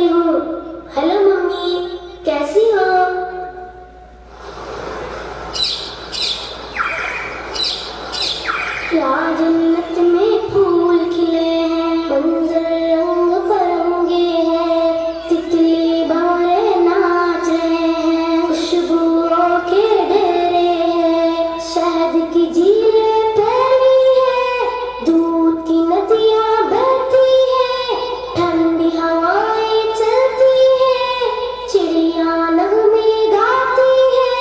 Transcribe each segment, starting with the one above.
रही हूँ। Hello mummy, कैसी हो? क्या जन्नत में फूल खिले हैं, मंजर रंग बिरंगे हैं, तितली भंवरे नाच रहे हैं, खुशबुओं के डेरे हैं, शहद की झीलें फैली है, दूध की नदियाँ बहती है, ठंडी हवाएं चलती है, चिड़िया नगमे गाती है,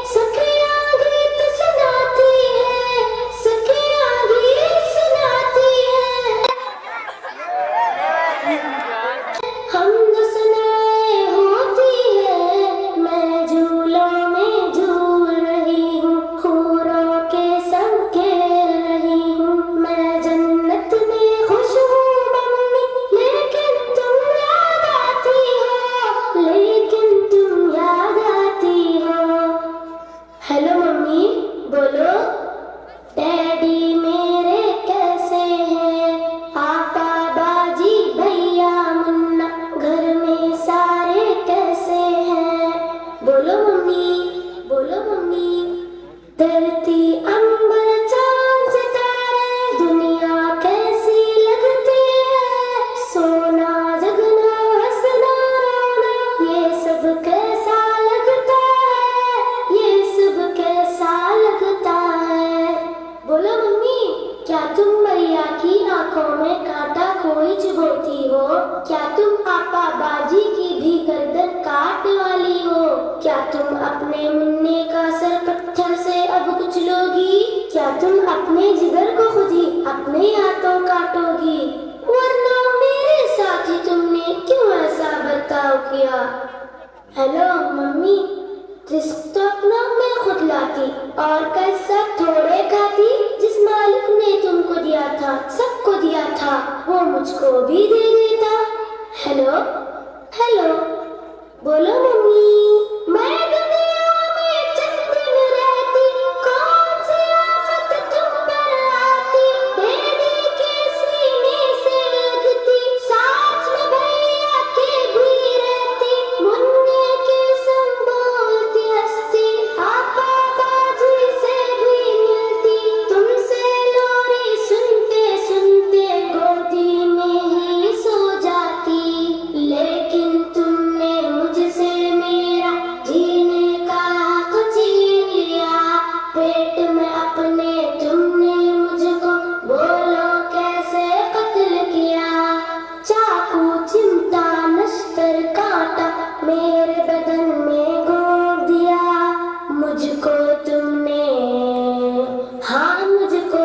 सखियाँ गीत सुनाती है, सखियाँ गीत सुनाती है। हमद सनाए होती है, मैं झूलों में झूल रही हूँ, हूरों के संग खेल रही हूँ, मैं जन्नत में खुश हूँ मम्मी, लेकिन तुम याद आती हो, लेकिन तुम याद आती हो। हेलो मम्मी, बोलो। डैडी मेरे कैसे हैं, पापा बाजी भैया मुन्ना, घर में सारे कैसे हैं? बोलो मम्मी, बोलो मम्मी। धरती अंबर चांद सितारे दुनिया कैसी लगती है, सोना जगना हंसना रोना ये सब कैसा लगता है, ये सब कैसा लगता है? बोलो मम्मी, क्या तुम मैया की आंखों में कांटा कोई चुभोती हो? क्या तुम पापा बाजी की भी गर्दन काटने वाली हो? क्या तुम अपने मुन्ने का सर पत्थर से अब कुचलोगी? क्या तुम अपने जिगर को खुद ही अपने हाथों काटोगी? वरना मेरे साथ ही तुमने क्यों ऐसा बर्ताव किया? हेलो मम्मी, रिस्क तो अपना मैं खुद लाती और कैसा थोड़े खाती, जिस मालिक ने तुमको दिया था, सबको दिया था, वो मुझको भी दे देता। हेलो हेलो, बोलो मम्मी। मैं दुनिया में चंद दिन रहती, कौन सी आफत तुम पर आती, डैडी के सीने से लगती, साथ में भैया के भी रहती, मुन्ने के संग बोलती हंसती, पापा बाजी से भी मिलती, तुमसे लोरी सुनते सुनते गोदी में ही सो जाती, लेकिन तुमने मुझसे मेरा जीने का हक छीन लिया, पेट में अपने तुमने मुझको बोलो कैसे कत्ल किया, चाकू चिमटा नश्तर कांटा मेरे बदन में घोंप दिया, मुझको तुमने, हाँ मुझको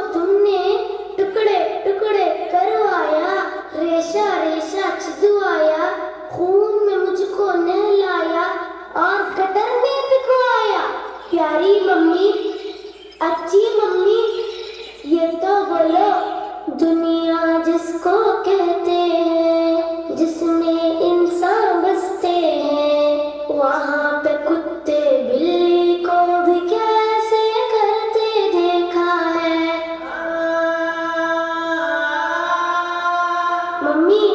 तुमने टुकड़े टुकड़े करवाया, रेशा रेशा छिदवाया, खून में मुझको नहलाया और गटर में पिघलाया। प्यारी मम्मी, अच्छी मम्मी, ये तो बोलो, दुनिया जिसको कहते हैं, जिसमें इंसान बसते हैं, वहाँ पे कुत्ते बिल्ली को भी कैसे करते देखा है? मम्मी,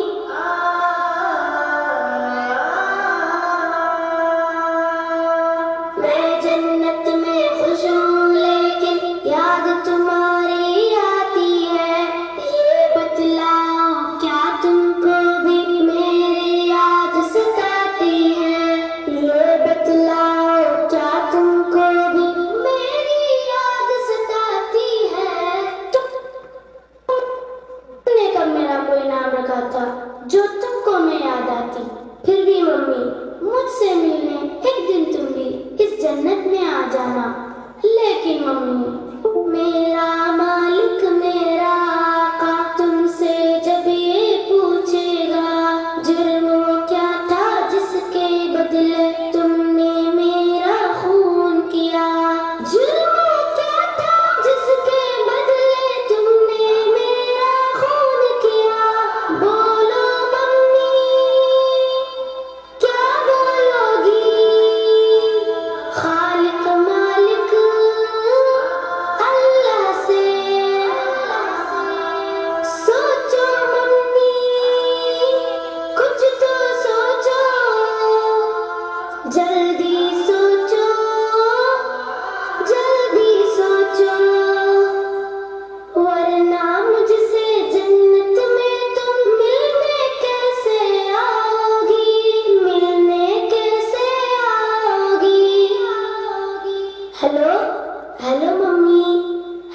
मैं जन्नत में खुश हूँ, लेकिन याद तुम्हारी आती है, ये बतलाओ क्या तुमको भी मेरी याद सताती है? ये बतलाओ क्या तुमको भी मेरी याद सताती है? तुमने कब मेरा कोई नाम रखा था जो तुमको मैं याद आती? फिर भी मम्मी, मुझसे मिलने एक दिन तुम भी इस जन्नत में आ जाना। लेकिन मम्मी, मेरा मालिक मेरा आका तुमसे जब ये पूछेगा, जुर्म क्या था जिसके बदले तुमने मेरा खून किया, जुर्म क्या था जिसके बदले तुमने मेरा खून किया? बोलो मम्मी, क्या बोलोगी? खालिक मालिक अल्लाह से सोचो मम्मी,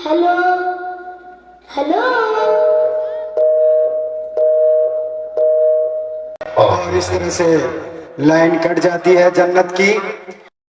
हेलो हेलो। और इस तरह से लाइन कट जाती है जन्नत की।